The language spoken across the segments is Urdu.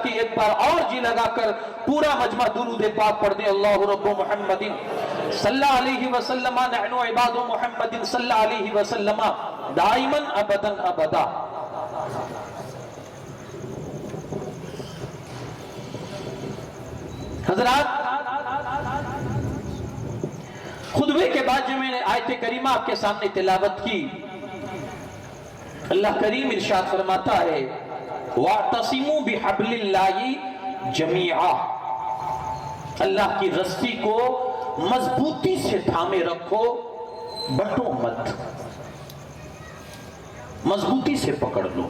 کہ ایک بار اور جی لگا کر پورا مجمع درود پاک پڑھ دیں۔ اللہ رب محمد صلی اللہ علیہ وسلم نحن عباد محمد صلی اللہ علیہ وسلم دائما ابدا ابدا۔ حضرات، خطبے کے بعد جو میں نے آیت کریمہ آپ کے سامنے تلاوت کی، اللہ کریم ارشاد فرماتا ہے وَاعْتَصِمُوا بِحَبْلِ اللَّهِ جَمِيعًا، اللہ کی رسی کو مضبوطی سے تھامے رکھو، بٹو مت، مضبوطی سے پکڑ لو۔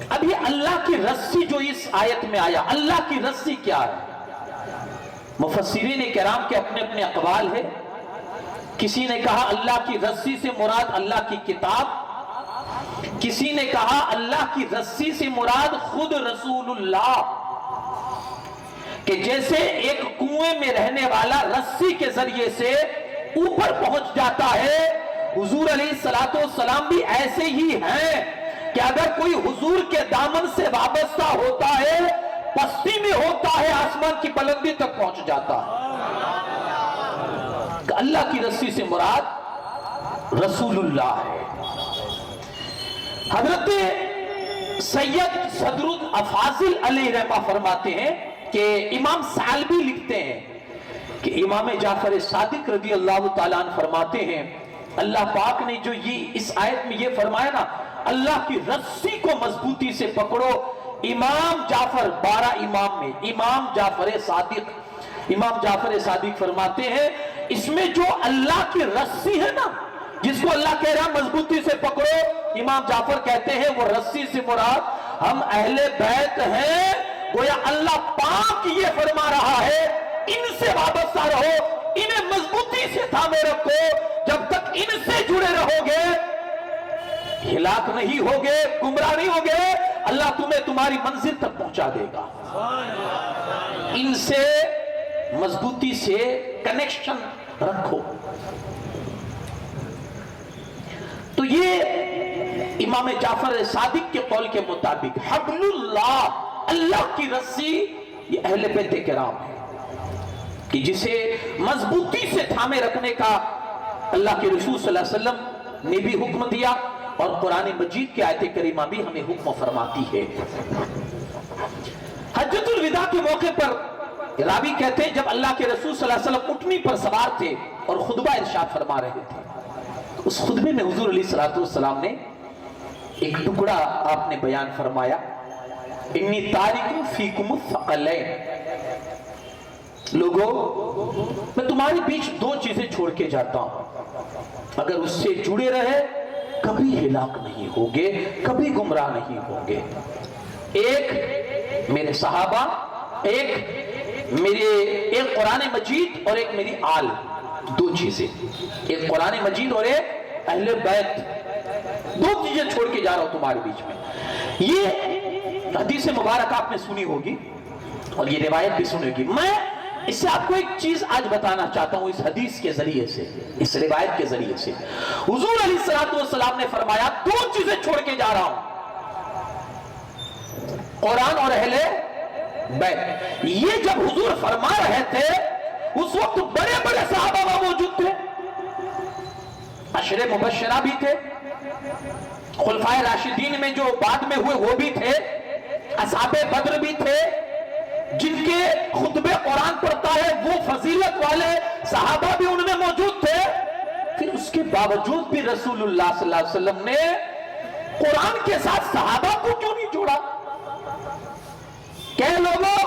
اب یہ اللہ کی رسی جو اس آیت میں آیا، اللہ کی رسی کیا ہے؟ مفسرین کرام کے اپنے اپنے اقوال ہے۔ کسی نے کہا اللہ کی رسی سے مراد اللہ کی کتاب، کسی نے کہا اللہ کی رسی سے مراد خود رسول اللہ، کہ جیسے ایک کنویں میں رہنے والا رسی کے ذریعے سے اوپر پہنچ جاتا ہے، حضور علیہ السلام بھی ایسے ہی ہیں کہ اگر کوئی حضور کے دامن سے وابستہ ہوتا ہے، پستی میں ہوتا ہے، آسمان کی بلندی تک پہنچ جاتا ہے۔ اللہ کی رسی سے مراد رسول اللہ ہے۔ حضرت سید صدر الافاضل علیہ رحمہ فرماتے ہیں کہ امام ثعلبی لکھتے ہیں کہ امام جعفر صادق رضی اللہ تعالیٰ عنہ فرماتے ہیں اللہ پاک نے جو اس آیت میں یہ فرمایا نا، اللہ کی رسی کو مضبوطی سے پکڑو، امام جعفر 12 امام میں امام جعفر صادق فرماتے ہیں اس میں جو اللہ کی رسی ہے نا، جس کو اللہ کہہ رہا مضبوطی سے پکڑو، امام جعفر کہتے ہیں وہ رسی سے مراد ہم اہل بیت ہیں۔ گویا اللہ پاک یہ فرما رہا ہے ان سے وابستہ رہو، انہیں مضبوطی سے تھامے رکھو، جب تک ان سے جڑے رہو گے ہلاک نہیں ہوگے، گمراہ نہیں ہوگے، اللہ تمہیں تمہاری منزل تک پہنچا دے گا۔ ان سے مضبوطی سے کنیکشن رکھو۔ تو یہ امام جعفر صادق کے قول کے مطابق حبل اللہ، اللہ کی رسی، یہ اہل بیت کرام ہے کہ جسے مضبوطی سے تھامے رکھنے کا اللہ کے رسول صلی اللہ علیہ وسلم نے بھی حکم دیا، اور قرآن مجید کی آیت کریمہ بھی ہمیں حکم فرماتی ہے۔ حجۃ الوداع کے موقع پر راوی کہتے ہیں جب اللہ کے رسول صلی اللہ علیہ وسلم اٹھنی پر سوار تھے اور خطبہ ارشاد فرما رہے تھے، اس خطبے میں حضور علیہ السلام نے ایک ٹکڑا آپ نے بیان فرمایا، انی تارک فیکم الثقلین، لوگو میں تمہارے بیچ دو چیزیں چھوڑ کے جاتا ہوں، اگر اس سے جڑے رہے کبھی ہلاک نہیں ہوگے، کبھی گمراہ نہیں ہوگے۔ ایک میرے صحابہ، ایک قرآن مجید اور ایک میری آل، دو چیزیں، ایک قرآن مجید اور ایک اہل بیت، دو چیزیں چھوڑ کے جا رہا ہوں تمہارے بیچ میں۔ یہ حدیث مبارکہ آپ نے سنی ہوگی اور یہ روایت بھی سنی ہوگی۔ میں اس سے آپ کو ایک چیز آج بتانا چاہتا ہوں، اس حدیث کے ذریعے سے، اس روایت کے ذریعے سے۔ حضور علیہ السلام نے فرمایا دو چیزیں چھوڑ کے جا رہا ہوں، قرآن اور اہل بیت۔ یہ جب حضور فرما رہے تھے اس وقت بڑے بڑے صحابہ وہاں موجود تھے، عشر مبشرہ بھی تھے، خلفائے راشدین میں جو بعد میں ہوئے وہ بھی تھے، اصحاب بدر بھی تھے، جن کے خطبے قرآن پڑھتا ہے وہ فضیلت والے صحابہ بھی ان میں موجود تھے۔ پھر اس کے باوجود بھی رسول اللہ صلی اللہ علیہ وسلم نے قرآن کے ساتھ صحابہ کو کیوں نہیں جوڑا؟ کہ لوگوں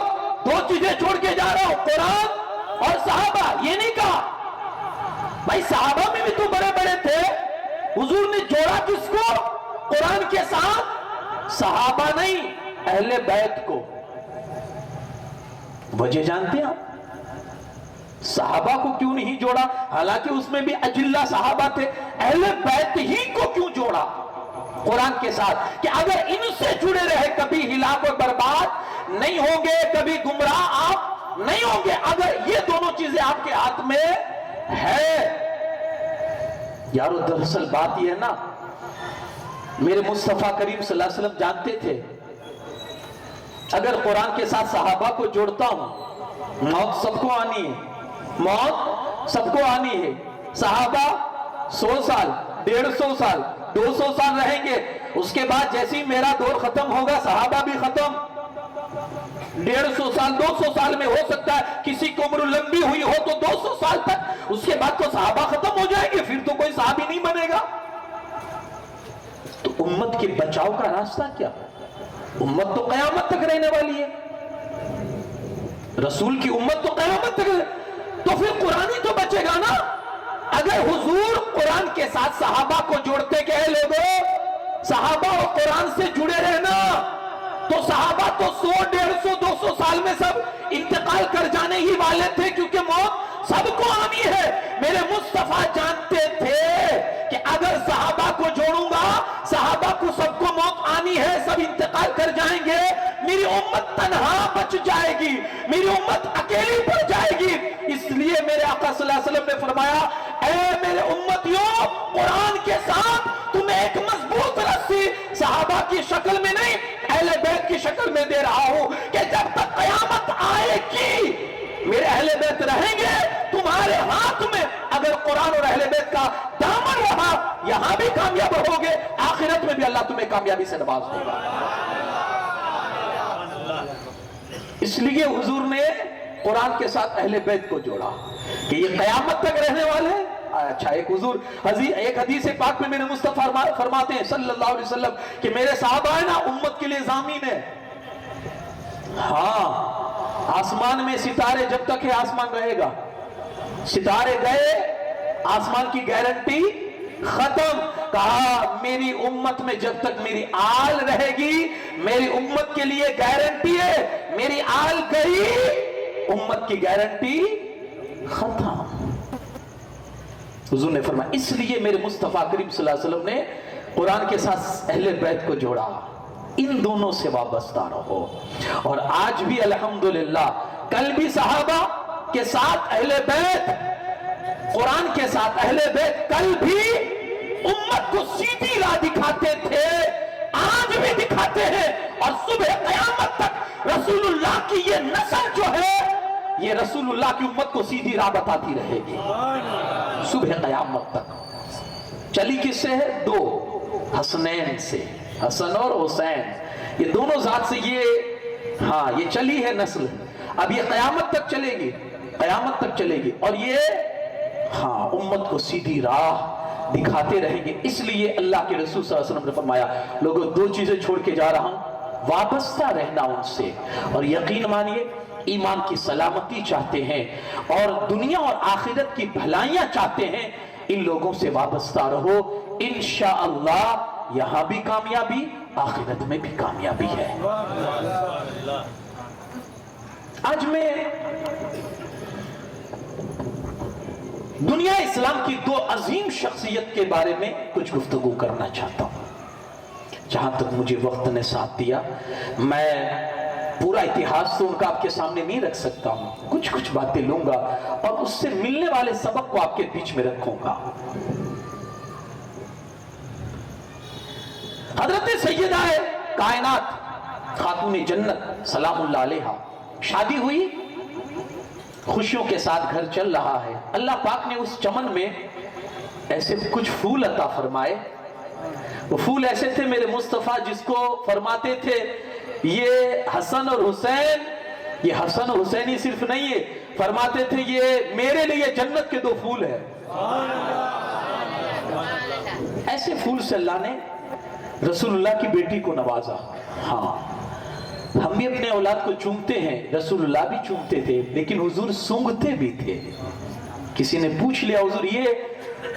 دو چیزیں چھوڑ کے جا رہا ہوں، قرآن اور صحابہ، یہ نہیں کہا بھائی صحابہ میں بھی تو بڑے بڑے تھے، حضور نے جوڑا کس کو؟ قرآن کے ساتھ صحابہ نہیں، اہل بیت کو۔ وجہ جانتے ہیں آپ صحابہ کو کیوں نہیں جوڑا؟ حالانکہ اس میں بھی اجلہ صحابہ تھے، اہل بیت ہی کو کیوں جوڑا قرآن کے ساتھ؟ کہ اگر ان سے جڑے رہے کبھی ہلاک و برباد نہیں ہوں گے، کبھی گمراہ آپ نہیں ہوں گے۔ اگر یہ دونوں چیزیں آپ کے ہاتھ میں ہے، یارو دراصل بات یہ ہے نا، میرے مصطفیٰ کریم صلی اللہ علیہ وسلم جانتے تھے اگر قرآن کے ساتھ صحابہ کو جوڑتا ہوں موت سب کو آنی ہے، موت سب کو آنی ہے۔ صحابہ 100 سال 150 سال 200 سال رہیں گے، اس کے بعد جیسے ہی میرا دور ختم ہوگا صحابہ بھی ختم۔ 150 سال 200 سال میں ہو سکتا ہے کسی کی عمر لمبی ہوئی ہو تو 200 سال تک، اس کے بعد تو صحابہ ختم ہو جائیں گے، پھر تو کوئی صحابی نہیں بنے گا۔ تو امت کے بچاؤ کا راستہ کیا؟ امت تو قیامت تک رہنے والی ہے، رسول کی امت تو قیامت تک تو پھر قرآن ہی تو بچے گا نا۔ اگر حضور قرآن کے ساتھ صحابہ کو جوڑتے کہ اے لوگوں صحابہ اور قرآن سے جڑے رہنا، تو صحابہ تو 100 150 200 سال میں سب انتقال کر جانے ہی والے تھے، کیونکہ موت سب کو آنی ہے۔ میرے مصطفیٰ جانتے تھے کہ اگر صحابہ کو جوڑوں گا صحابہ کو سب کو موت آنی ہے، سب انتقال کر جائیں گے، میری امت تنہا بچ جائے گی، میری امت اکیلی پڑ جائے گی۔ اس لیے میرے آقا صلی اللہ علیہ وسلم نے فرمایا اے میرے امتیوں قرآن کے ساتھ تمہیں ایک مضبوط رسی صحابہ کی شکل میں نہیں اہل بیت کی شکل میں دے رہا ہوں کہ جب تک قیامت آئے گی میرے اہل بیت رہیں گے تمہارے ہاتھ میں۔ اگر قرآن اور اہل بیت کا دامن رہا یہاں بھی کامیاب ہوگے، آخرت میں بھی اللہ تمہیں کامیابی سے نواز دے گا۔ اس لیے حضور نے قرآن کے ساتھ اہل بیت کو جوڑا کہ یہ قیامت تک رہنے والے ہیں۔ اچھا ایک حدیث پاک میں میرے مصطفیٰ فرماتے ہیں صلی اللہ علیہ وسلم کہ میرے صحابہ ہیں نا امت کے لیے ضامین ہے۔ ہاں آسمان میں ستارے جب تک ہے آسمان رہے گا، ستارے گئے آسمان کی گارنٹی ختم۔ کہا میری امت میں جب تک میری آل رہے گی میری امت کے لیے گارنٹی ہے، میری آل گئی امت کی گارنٹی ختم۔ حضور نے فرمایا اس لیے میرے مصطفیٰ کریم صلی اللہ علیہ وسلم نے قرآن کے ساتھ اہل بیت کو جوڑا، ان دونوں سے وابستہ رہو۔ اور آج بھی الحمدللہ کل بھی صحابہ کے ساتھ اہل بیت، قرآن کے ساتھ اہل بیت کل بھی امت کو سیدھی راہ دکھاتے تھے، آج بھی دکھاتے ہیں، اور صبح قیامت تک رسول اللہ کی یہ نسل جو ہے یہ رسول اللہ کی امت کو سیدھی راہ بتاتی رہے گی صبح قیامت تک۔ چلی کس سے ہے؟ دو حسنین سے، حسن اور حسین، یہ دونوں ذات سے یہ چلی ہے نسل، اب یہ قیامت تک چلے گی، قیامت تک چلے گی، اور یہ امت کو سیدھی راہ دکھاتے رہیں گے۔ اس لیے اللہ کے رسول صلی اللہ علیہ وسلم نے فرمایا لوگوں دو چیزیں چھوڑ کے جا رہا ہوں، وابستہ رہنا ان سے، اور یقین مانیے ایمان کی سلامتی چاہتے ہیں اور دنیا اور آخرت کی بھلائیاں چاہتے ہیں، ان لوگوں سے وابستہ رہو، انشاءاللہ یہاں بھی کامیابی آخرت میں بھی کامیابی ہے۔ آج میں دنیا اسلام کی دو عظیم شخصیت کے بارے میں کچھ گفتگو کرنا چاہتا ہوں۔ جہاں تک مجھے وقت نے ساتھ دیا میں پورا اتہاس تو ان کا آپ کے سامنے نہیں رکھ سکتا ہوں، کچھ باتیں لوں گا اور اس سے ملنے والے سبق کو آپ کے بیچ میں رکھوں گا۔ حضرت سیدہ کائنات خاتون جنت سلام اللہ علیہا شادی ہوئی، خوشیوں کے ساتھ گھر چل رہا ہے، اللہ پاک نے اس چمن میں ایسے کچھ پھول عطا فرمائے۔ وہ پھول ایسے تھے میرے مصطفیٰ جس کو فرماتے تھے یہ حسن اور حسین، یہ حسن اور حسین ہی صرف نہیں ہے، فرماتے تھے یہ میرے لیے جنت کے دو پھول ہیں۔ ایسے پھول سے اللہ نے رسول اللہ کی بیٹی کو نوازا۔ ہم بھی اپنے اولاد کو چومتے ہیں، رسول اللہ بھی چومتے تھے، لیکن حضور سونگھتے بھی تھے۔ کسی نے پوچھ لیا حضور یہ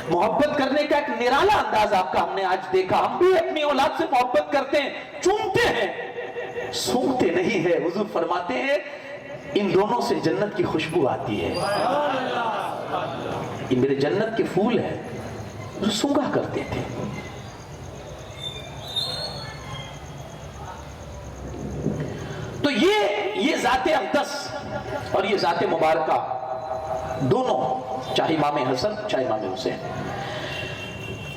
محبت کرنے کا ایک نرالا انداز آپ کا ہم نے آج دیکھا، ہم بھی اپنی اولاد سے محبت کرتے ہیں، چومتے ہیں، سونگھتے نہیں ہے۔ حضور فرماتے ہیں ان دونوں سے جنت کی خوشبو آتی ہے، یہ میرے جنت کے پھول ہیں، جو سونگھا کرتے تھے۔ تو یہ ذات اقدس اور یہ ذات مبارکہ دونوں، چاہے امام حسن چاہے امام حسین،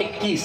21,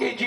KG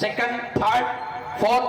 2nd, 3rd, 4th,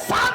7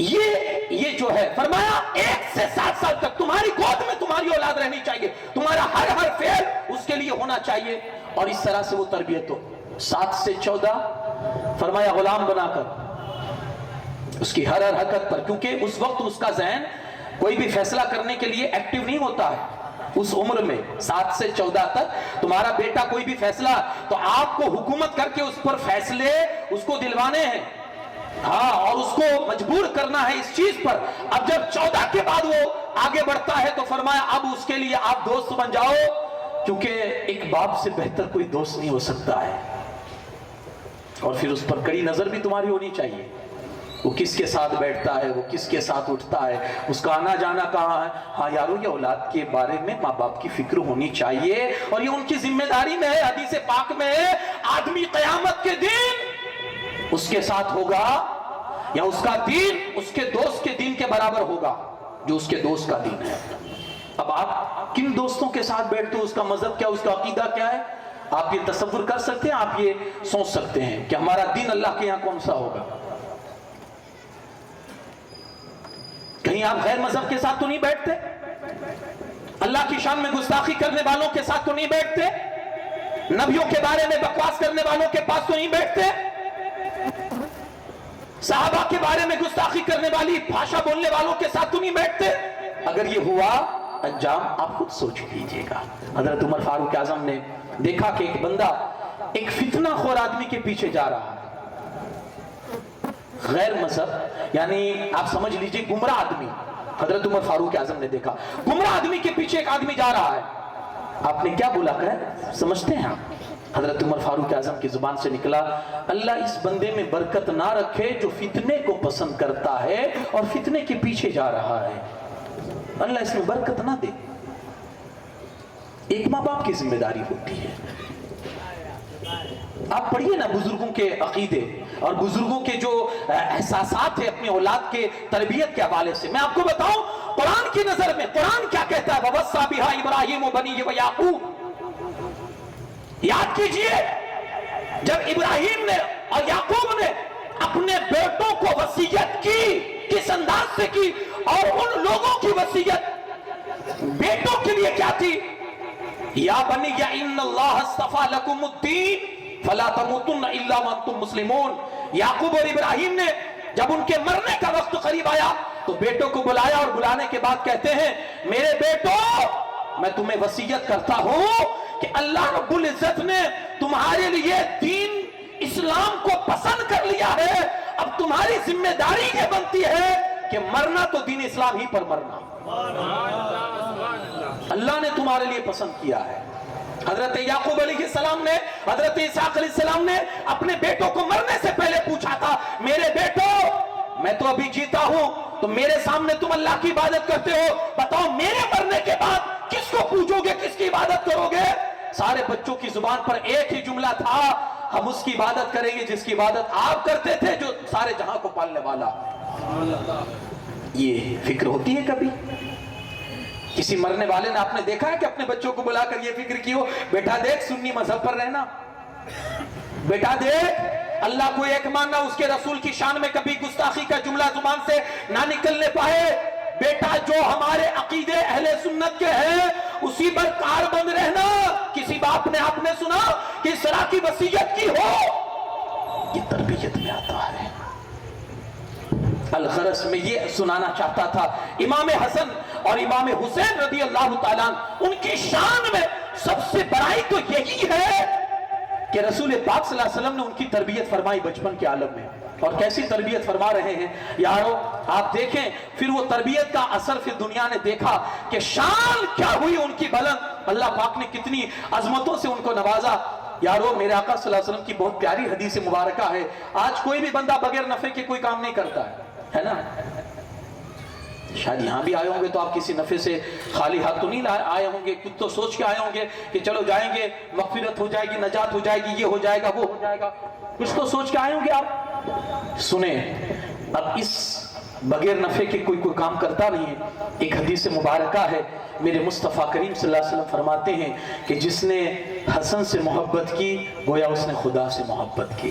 یہ جو ہے فرمایا 1 سے 7 سال تک تمہاری گود میں تمہاری اولاد رہنی چاہیے، تمہارا ہر فعل اس کے لیے ہونا چاہیے، اور اس طرح سے وہ تربیت ہو۔ 7 سے 14 فرمایا غلام بنا کر اس کی ہر حرکت پر، کیونکہ اس وقت اس کا ذہن کوئی بھی فیصلہ کرنے کے لیے ایکٹیو نہیں ہوتا ہے۔ اس عمر میں 7 سے 14 تک تمہارا بیٹا کوئی بھی فیصلہ تو آپ کو حکومت کر کے اس پر فیصلے اس کو دلوانے ہیں، ہاں، اور اس کو مجبور کرنا ہے اس چیز پر۔ اب جب 14 کے بعد وہ آگے بڑھتا ہے تو فرمایا اب اس کے لیے آپ دوست بن جاؤ، کیونکہ ایک باپ سے بہتر کوئی دوست نہیں ہو سکتا ہے، اور پھر اس پر کڑی نظر بھی تمہاری ہونی چاہیے، وہ کس کے ساتھ بیٹھتا ہے، وہ کس کے ساتھ اٹھتا ہے، اس کا آنا جانا کہاں ہے۔ ہاں یارو، یہ اولاد کے بارے میں ماں باپ کی فکر ہونی چاہیے، اور یہ ان کی ذمہ داری میں ہے۔ حدیث پاک میں ہے آدمی قیامت کے دن اس کے ساتھ ہوگا یا اس کا دین اس کے دوست کے دین کے برابر ہوگا جو اس کے دوست کا دین ہے۔ اب آپ کن دوستوں کے ساتھ بیٹھتے ہو، اس کا مذہب کیا، اس کا عقیدہ کیا ہے، آپ یہ تصور کر سکتے ہیں، آپ یہ سوچ سکتے ہیں کہ ہمارا دین اللہ کے یہاں کون سا ہوگا۔ کہیں آپ غیر مذہب کے ساتھ تو نہیں بیٹھتے، اللہ کی شان میں گستاخی کرنے والوں کے ساتھ تو نہیں بیٹھتے، نبیوں کے بارے میں بکواس کرنے والوں کے پاس تو نہیں بیٹھتے، صحابہ کے بارے میں گستاخی کرنے والی بھاشا بولنے والوں کے ساتھ تو نہیں بیٹھتے۔ اگر یہ ہوا انجام آپ خود سوچ لیجئے گا۔ حضرت عمر فاروق اعظم نے دیکھا کہ ایک بندہ ایک فتنہ خور آدمی کے پیچھے جا رہا ہے، غیر مذہب، یعنی آپ سمجھ لیجئے گمراہ آدمی۔ حضرت عمر فاروق اعظم نے دیکھا گمراہ آدمی کے پیچھے ایک آدمی جا رہا ہے، آپ نے کیا بولا کر سمجھتے ہیں آپ؟ حضرت عمر فاروق اعظم کی زبان سے نکلا، اللہ اس بندے میں برکت نہ رکھے جو فتنے کو پسند کرتا ہے اور فتنے کے پیچھے جا رہا ہے، اللہ اس میں برکت نہ دے۔ ایک ماں باپ کی ذمہ داری ہوتی ہے۔ آپ پڑھیے نا بزرگوں کے عقیدے اور بزرگوں کے جو احساسات ہیں اپنی اولاد کے تربیت کے حوالے سے۔ میں آپ کو بتاؤں قرآن کی نظر میں قرآن کیا کہتا ہے، وَوَصَّى بِهَا إِبْرَاهِيمُ بَنِيهِ وَيَعْقُوبُ۔ یاد کیجئے جب ابراہیم نے اور یعقوب نے اپنے بیٹوں کو وصیت کی، کس انداز سے کی، اور ان لوگوں کی وصیت بیٹوں کے لیے کیا تھی، یا بنی یا ان اللہ اصطفیٰ لکم الدین فلا تموتن الا وانتم مسلمون۔ یعقوب اور ابراہیم نے جب ان کے مرنے کا وقت قریب آیا تو بیٹوں کو بلایا، اور بلانے کے بعد کہتے ہیں میرے بیٹوں میں تمہیں وصیت کرتا ہوں کہ اللہ رب العزت نے تمہارے لیے دین اسلام کو پسند کر لیا ہے، اب تمہاری ذمہ داری یہ بنتی ہے کہ مرنا تو دین اسلام ہی پر مرنا، اللہ نے تمہارے لیے پسند کیا ہے۔ حضرت یعقوب علیہ السلام نے، حضرت اسحاق علیہ السلام نے اپنے بیٹوں کو مرنے سے پہلے پوچھا تھا، میرے بیٹوں میں تو ابھی جیتا ہوں تو میرے سامنے تم اللہ کی عبادت کرتے ہو، بتاؤ میرے مرنے کے بعد کس کو پوجو گے، کس کی عبادت کرو گے؟ سارے بچوں کی زبان پر ایک ہی جملہ تھا، ہم اس کی عبادت کریں گے جس کی عبادت آپ کرتے تھے، جو سارے جہاں کو پالنے والا۔ یہ فکر ہوتی ہے کبھی؟ کسی مرنے والے نے آپ نے دیکھا ہے کہ اپنے بچوں کو بلا کر یہ فکر کی ہو، بیٹا دیکھ سنی مذہب پر رہنا، بیٹا دیکھ اللہ کو ایک ماننا، اس کے رسول کی شان میں کبھی گستاخی کا جملہ زبان سے نہ نکلنے پائے، بیٹا جو ہمارے عقیدے اہل سنت کے ہیں اسی پر کاربند رہنا۔ کسی باپ نے آپ نے سنا کہ اس طرح کی وصیت کی ہو؟ یہ تربیت میں آتا ہے۔ الغرض میں یہ سنانا چاہتا تھا، امام حسن اور امام حسین رضی اللہ تعالیٰ ان کی شان میں سب سے بڑائی تو یہی ہے کہ رسول پاک صلی اللہ علیہ وسلم نے ان کی تربیت فرمائی بچپن کے عالم میں، اور کیسی تربیت فرما رہے ہیں یارو آپ دیکھیں، پھر وہ تربیت کا اثر پھر دنیا نے دیکھا کہ شان کیا ہوئی ان کی بلند، اللہ پاک نے کتنی عظمتوں سے ان کو نوازا۔ یارو میرے آقا صلی اللہ علیہ وسلم کی بہت پیاری حدیث مبارکہ ہے، آج کوئی بھی بندہ بغیر نفع کے کوئی کام نہیں کرتا ہے نا؟ شاید یہاں بھی آئے ہوں گے تو آپ کسی نفع سے خالی ہاتھ تو نہیں آئے ہوں گے، کچھ تو سوچ کے آئے ہوں گے کہ چلو جائیں گے مغفرت ہو جائے گی، نجات ہو جائے گی، یہ ہو جائے گا وہ ہو جائے گا، کچھ تو سوچ کے آئے ہوں گے آپ۔ سنیں اب اس بغیر نفع کے کوئی کام کرتا نہیں ہے۔ ایک حدیث مبارکہ ہے، میرے مصطفیٰ کریم صلی اللہ علیہ وسلم فرماتے ہیں کہ جس نے حسن سے محبت کی گویا اس نے خدا سے محبت کی۔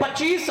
25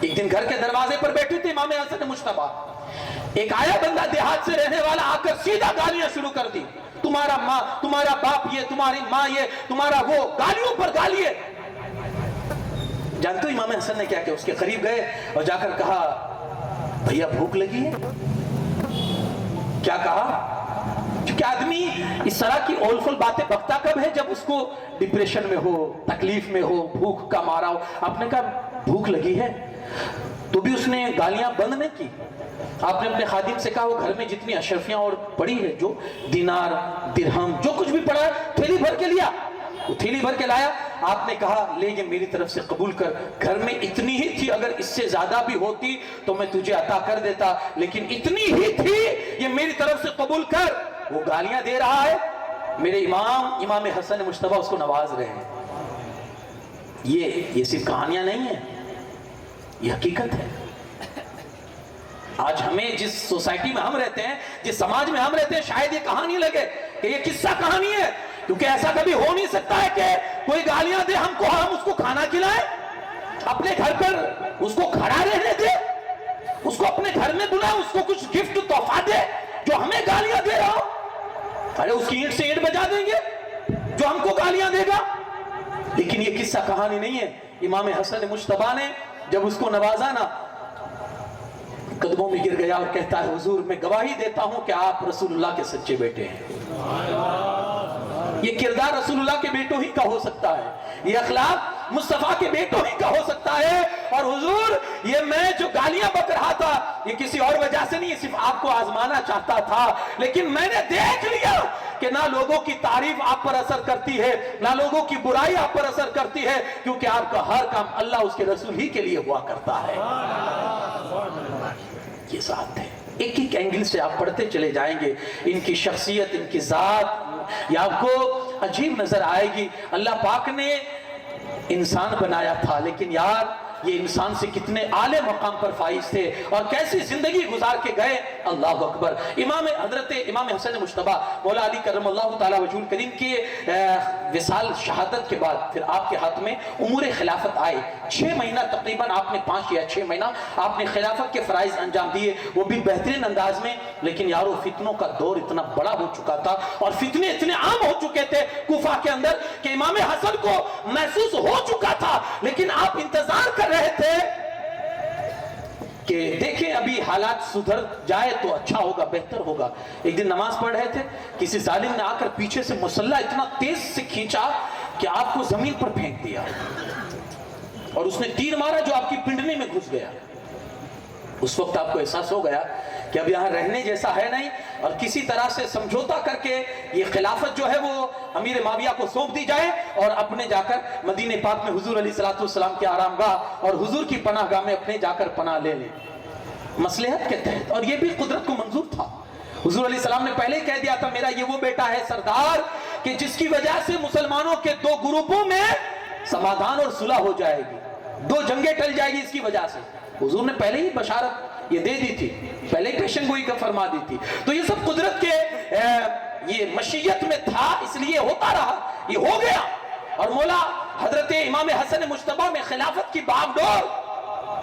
ایک دن گھر کے دروازے پر بیٹھے تھے امام حسن مجتبی، ایک آیا بندہ دیہات سے رہنے والا آ کر سیدھا گالیاں شروع کر دی، تمہارا ماں، تمہارا باپ یہ، تمہاری ماں یہ، تمہارا وہ، گالیوں پر گالیے۔ جانتے ہو امام حسن نے کیا کیا؟ اس کے قریب گئے اور جا کر کہا بھیا بھوک لگی ہے؟ کیا کہا؟ کیونکہ آدمی اس طرح کی اول فل باتیں بکتا کب ہے؟ جب اس کو ڈپریشن میں ہو، تکلیف میں ہو، بھوک کا مارا ہو۔ آپ نے کہا بھوک لگی ہے؟ تو بھی اس نے گالیاں بند نہیں کی۔ آپ نے اپنے خادم سے کہا وہ گھر میں جتنی اشرفیاں اور پڑی ہے، جو دینار درہم جو کچھ بھی پڑا ہے، تھیلی بھر کے لیا۔ وہ تھیلی بھر کے لایا، آپ نے کہا لے یہ میری طرف سے قبول کر، گھر میں اتنی ہی تھی، اگر اس سے زیادہ بھی ہوتی تو میں تجھے عطا کر دیتا، لیکن اتنی ہی تھی، یہ میری طرف سے قبول کر۔ وہ گالیاں دے رہا ہے، میرے امام حسن مجتبی اس کو نواز رہے ہیں۔ یہ صرف کہانیاں نہیں ہیں، یہ حقیقت ہے۔ آج ہمیں جس سوسائٹی میں ہم رہتے ہیں، جس سماج میں ہم رہتے ہیں، شاید یہ کہانی لگے کہ یہ قصہ کہانی ہے، کیونکہ ایسا کبھی ہو نہیں سکتا ہے کہ کوئی گالیاں دے ہم اس کو کھانا کھلائیں، اپنے گھر پر اس کو کھڑا رہنے دے، اس کو اپنے گھر میں بلائے، اس کو کچھ گفٹ تحفہ دے جو ہمیں گالیاں دے رہا ہو۔ ارے اس کی اینٹ سے اینٹ بجا دیں گے جو ہم کو گالیاں دے گا۔ لیکن یہ قصہ کہانی نہیں ہے۔ امام حسن مجتبی نے جب اس کو نوازا نا، قدموں میں گر گیا اور کہتا ہے حضور میں گواہی دیتا ہوں کہ آپ رسول اللہ کے سچے بیٹے ہیں۔ یہ کردار رسول اللہ کے بیٹوں ہی کا ہو سکتا ہے، یہ اخلاق مصطفیٰ کے بیٹوں ہی کا ہو سکتا ہے۔ اور حضور یہ میں جو گالیاں بک رہا تھا یہ کسی اور وجہ سے نہیں، صرف آپ کو آزمانا چاہتا تھا، لیکن میں نے دیکھ لیا کہ نہ لوگوں کی تعریف آپ پر اثر کرتی ہے، نہ لوگوں کی برائی آپ پر اثر کرتی ہے، کیونکہ آپ کا ہر کام اللہ اس کے رسول ہی کے لیے ہوا کرتا ہے۔ یہ ذات ہے۔ ایک ایک اینگل سے آپ پڑھتے چلے جائیں گے، ان کی شخصیت، ان کی ذات، یہ آپ کو عجیب نظر آئے گی۔ اللہ پاک نے انسان بنایا تھا، لیکن یار یہ انسان سے کتنے اعلی مقام پر فائز تھے اور کیسی زندگی گزار کے گئے۔ اللہ اکبر۔ حضرت امام حسن مجتبی مولا علی کرم اللہ تعالی وجہ الکریم کے وصال شہادت کے بعد پھر آپ کے ہاتھ میں امور خلافت آئے۔ 6 مہینہ تقریباً آپ نے 5 یا 6 مہینہ آپ نے خلافت کے فرائض انجام دیے، وہ بھی بہترین انداز میں۔ لیکن یارو فتنوں کا دور اتنا بڑا ہو چکا تھا اور فتنے اتنے عام ہو چکے تھے کوفہ کے اندر کہ امام حسن کو محسوس ہو چکا تھا، لیکن آپ انتظار کر رہے تھے کہ دیکھیں ابھی حالات سدھر جائے تو اچھا ہوگا، بہتر ہوگا۔ ایک دن نماز پڑھ رہے تھے، کسی ظالم نے آ کر پیچھے سے مسلح اتنا تیز سے کھینچا کہ آپ کو زمین پر پھینک دیا اور اس نے تیر مارا جو آپ کی پنڈلی میں گھس گیا۔ اس وقت آپ کو احساس ہو گیا کہ اب یہاں رہنے جیسا ہے نہیں، اور کسی طرح سے سمجھوتا کر کے یہ خلافت جو ہے وہ امیر معاویہ کو سونپ دی جائے اور اپنے جا کر مدینہ پاک میں حضور علیہ السلام کے آرام گاہ اور حضور کی پناہ گاہ میں اپنے جا کر پناہ لے لیں مصلحت کے تحت۔ اور یہ بھی قدرت کو منظور تھا۔ حضور علیہ السلام نے پہلے کہہ دیا تھا میرا یہ وہ بیٹا ہے سردار کہ جس کی وجہ سے مسلمانوں کے 2 گروپوں میں سمادھان اور صلح ہو جائے گی، 2 جنگیں ٹل جائے گی اس کی وجہ سے۔ حضور نے پہلے ہی بشارت یہ دے دی تھی، پہلے ہی پیشن گوئی کا فرما دی تھی۔ تو یہ سب قدرت کے یہ مشیت میں تھا، اس لیے ہوتا رہا، یہ ہو گیا۔ اور مولا حضرت امام حسن مجتبی میں خلافت کی باغ ڈور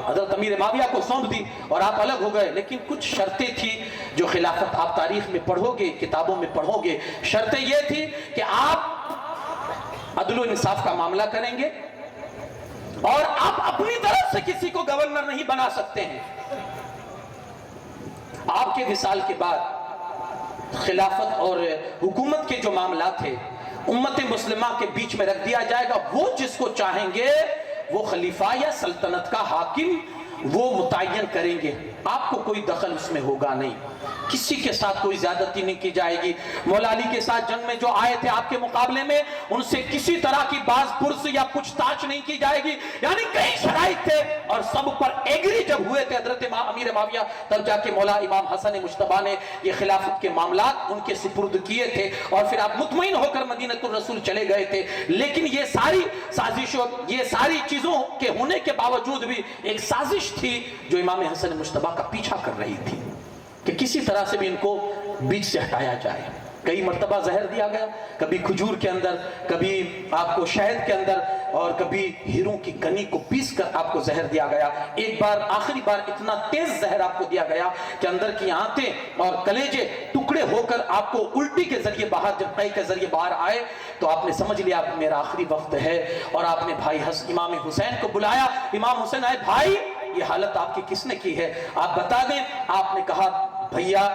حضرت امیر معاویہ کو سونپ دی اور آپ الگ ہو گئے۔ لیکن کچھ شرطیں تھی جو خلافت آپ تاریخ میں پڑھو گے، کتابوں میں پڑھو گے۔ شرطیں یہ تھی کہ آپ عدل و انصاف کا معاملہ کریں گے اور آپ اپنی طرف سے کسی کو گورنر نہیں بنا سکتے ہیں۔ آپ کے وصال کے بعد خلافت اور حکومت کے جو معاملات تھے امت مسلمہ کے بیچ میں رکھ دیا جائے گا، وہ جس کو چاہیں گے وہ خلیفہ یا سلطنت کا حاکم وہ متعین کریں گے، آپ کو کوئی دخل اس میں ہوگا نہیں، کسی کے ساتھ کوئی زیادتی نہیں کی جائے گی۔ مولا علی کے ساتھ جنگ میں جو آئے تھے آپ کے مقابلے میں ان سے کسی طرح کی باز پرس یا پوچھ تاچھ نہیں کی جائے گی، یعنی کئی شرائط تھے اور سب پر ایگری جب ہوئے تھے حضرت امیر معاویہ تب جا کے مولا امام حسن مجتبی نے یہ خلافت کے معاملات ان کے سپرد کیے تھے اور پھر آپ مطمئن ہو کر مدینہ الرسول چلے گئے تھے۔ لیکن یہ ساری سازشوں، یہ ساری چیزوں کے ہونے کے باوجود بھی ایک سازش تھی جو امام حسن مجتبی کا پیچھا کر رہی تھی کہ کسی طرح سے بھی ان کو بیچ سے ہٹایا جائے۔ کئی مرتبہ زہر دیا گیا، کبھی کھجور کے اندر، کبھی آپ کو شہد کے اندر، اور کبھی ہیروں کی کنی کو پیس کر آپ کو زہر دیا گیا، ایک بار آخری بار اتنا تیز زہر آپ کو دیا گیا کہ اندر کی آنتیں اور کلیجے ٹکڑے ہو کر آپ کو الٹی کے ذریعے باہر، جب قے کے ذریعے باہر آئے تو آپ نے سمجھ لیا کہ میرا آخری وقت ہے، اور آپ نے بھائی امام حسین کو بلایا. امام حسین آئے، بھائی یہ حالت آپ کی کس نے کی ہے، آپ بتا دیں. آپ نے کہا بھیا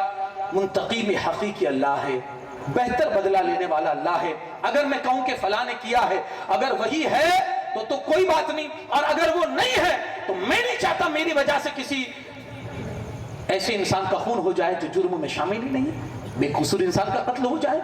منتقم حقیقی اللہ ہے، بہتر بدلہ لینے والا اللہ ہے. اگر میں کہوں کہ فلاں نے کیا ہے، اگر وہی ہے تو کوئی بات نہیں، اور اگر وہ نہیں ہے تو میں نہیں چاہتا میری وجہ سے کسی ایسے انسان کا خون ہو جائے جو جرم میں شامل ہی نہیں ہے، بے قصور انسان کا قتل ہو جائے.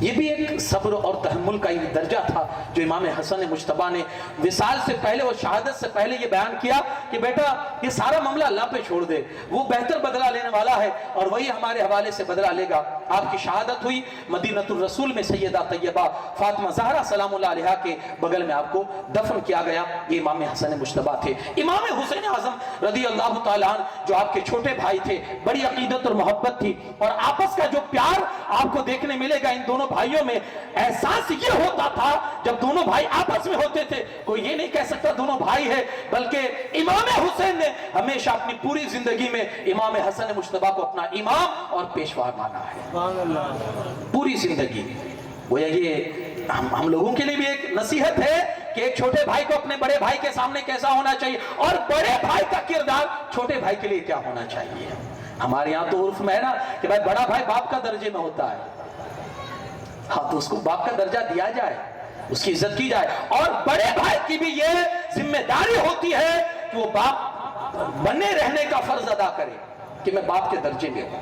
یہ بھی ایک صبر اور تحمل کا یہ درجہ تھا جو امام حسن مجتبیٰ نے وصال سے پہلے اور شہادت سے پہلے یہ بیان کیا کہ بیٹا یہ سارا معاملہ اللہ پہ چھوڑ دے، وہ بہتر بدلہ لینے والا ہے اور وہی ہمارے حوالے سے بدلہ لے گا. آپ کی شہادت ہوئی مدینہ الرسول میں، سیدہ طیبہ فاطمہ زہرا سلام اللہ علیہا کے بغل میں آپ کو دفن کیا گیا. یہ امام حسن مجتبیٰ تھے. امام حسین اعظم رضی اللہ تعالیٰ عنہ جو آپ کے چھوٹے بھائی تھے، بڑی عقیدت اور محبت تھی، اور آپس کا جو پیار آپ کو دیکھنے ملے گا ان دونوں بھائیوں میں. احساس یہ ہوتا تھا جب دونوں بھائی آپس میں ہوتے تھے، کوئی یہ نہیں کہہ سکتا دونوں بھائی ہے، بلکہ امام حسین نے ہمیشہ اپنی پوری زندگی میں امام حسن مجتبیٰ کو اپنا امام اور پیشوا مانا ہے پوری زندگی. گویا یہ ہم لوگوں کے لیے بھی ایک نصیحت ہے کہ ایک چھوٹے بھائی کو اپنے بڑے بھائی کے سامنے کیسا ہونا چاہیے، اور بڑے بھائی کا کردار چھوٹے بھائی کے لیے کیا ہونا چاہیے. ہمارے یہاں تو عرف میں ہے نا کہ بھائی بڑا بھائی باپ کا درجے میں ہوتا ہے، ہاں تو اس کو باپ کا درجہ دیا جائے، اس کی عزت کی جائے. اور بڑے بھائی کی بھی یہ ذمہ داری ہوتی ہے کہ وہ باپ بنے رہنے کا فرض ادا کرے کہ میں باپ کے درجے میں ہوں.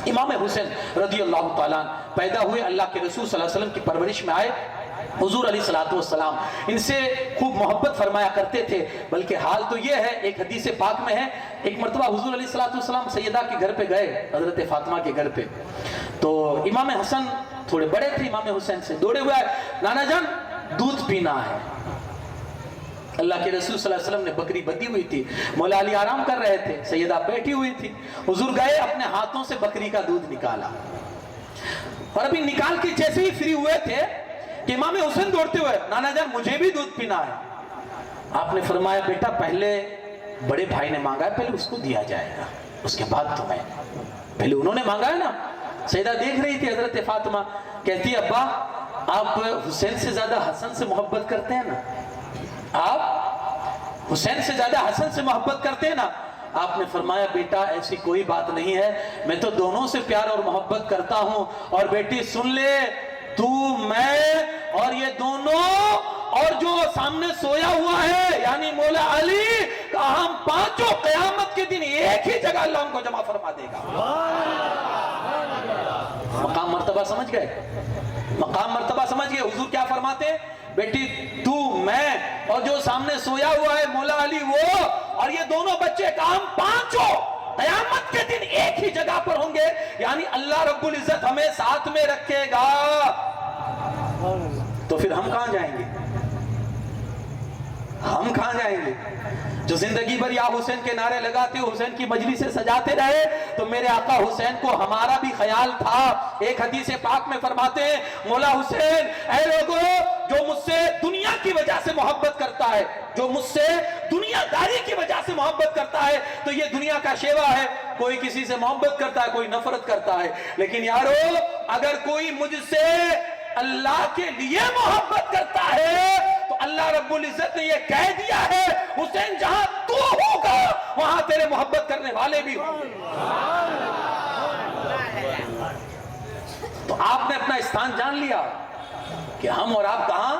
امام حسین رضی اللہ تعالیٰ پیدا ہوئے، اللہ کے رسول صلی اللہ علیہ وسلم کی پرورش میں آئے. حضور علیہ السلام ان سے خوب محبت فرمایا کرتے تھے. بلکہ حال تو یہ ہے، ایک حدیث پاک میں ہے، ایک مرتبہ حضور علیہ السلام سیدہ کے گھر پہ گئے، حضرت فاطمہ کے گھر پہ. تو امام حسن تھوڑے بڑے تھے امام حسین سے، دوڑے ہوئے آئے، نانا جان دودھ پینا ہے. اللہ کے رسول صلی اللہ علیہ وسلم نے بکری بدی ہوئی تھی، مولا علی آرام کر رہے تھے، سیدہ بیٹھی ہوئی تھی. حضور گئے، اپنے ہاتھوں سے بکری کا دودھ نکالا، اور ابھی نکال کے جیسے ہی فری ہوئے تھے کہ امام حسین دوڑتے ہوئے، نانا جان مجھے بھی دودھ پینا ہے. آپ نے فرمایا بیٹا پہلے بڑے بھائی نے مانگا ہے، پہلے اس کو دیا جائے گا، اس کے بعد تمہیں. پہلے انہوں نے مانگا ہے نا. سیدہ دیکھ رہی تھی حضرت فاطمہ، کہتی ابا آپ حسین سے زیادہ حسن سے محبت کرتے ہیں نا، آپ حسین سے زیادہ حسن سے محبت کرتے ہیں نا. آپ نے فرمایا بیٹا ایسی کوئی بات نہیں ہے، میں تو دونوں سے پیار اور محبت کرتا ہوں. اور بیٹی سن لے، تو میں اور یہ دونوں اور جو سامنے سویا ہوا ہے یعنی مولا علی کا، ہم پانچوں قیامت کے دن ایک ہی جگہ اللہ ان کو جمع فرما دے گا. مقام مرتبہ سمجھ گئے، مقام مرتبہ سمجھ گئے. حضور کیا فرماتے ہیں، بیٹی تو میں اور جو سامنے سویا ہوا ہے مولا علی وہ اور یہ دونوں بچے کا، ہم پانچوں قیامت کے دن ایک ہی جگہ پر ہوں گے. یعنی اللہ رب العزت ہمیں ساتھ میں رکھے گا. تو پھر ہم کہاں جائیں گے، ہم کہاں جائیں گے جو زندگی بھر یا حسین کے نعرے لگاتے حسین کی مجلسیں سجاتے رہے. تو میرے آقا حسین کو ہمارا بھی خیال تھا. ایک حدیث پاک میں فرماتے ہیں مولا حسین اے لوگوں جو مجھ سے دنیا کی وجہ سے محبت کرتا ہے، جو مجھ سے دنیا داری کی وجہ سے محبت کرتا ہے، تو یہ دنیا کا شیوا ہے. کوئی کسی سے محبت کرتا ہے، کوئی نفرت کرتا ہے، لیکن یارو اگر کوئی مجھ سے اللہ کے لیے محبت کرتا ہے تو اللہ رب العزت نے یہ کہہ دیا ہے حسین جہاں تو ہوگا وہاں تیرے محبت کرنے والے بھی ہوں گے. تو آپ نے اپنا استھان جان لیا کہ ہم اور آپ کہاں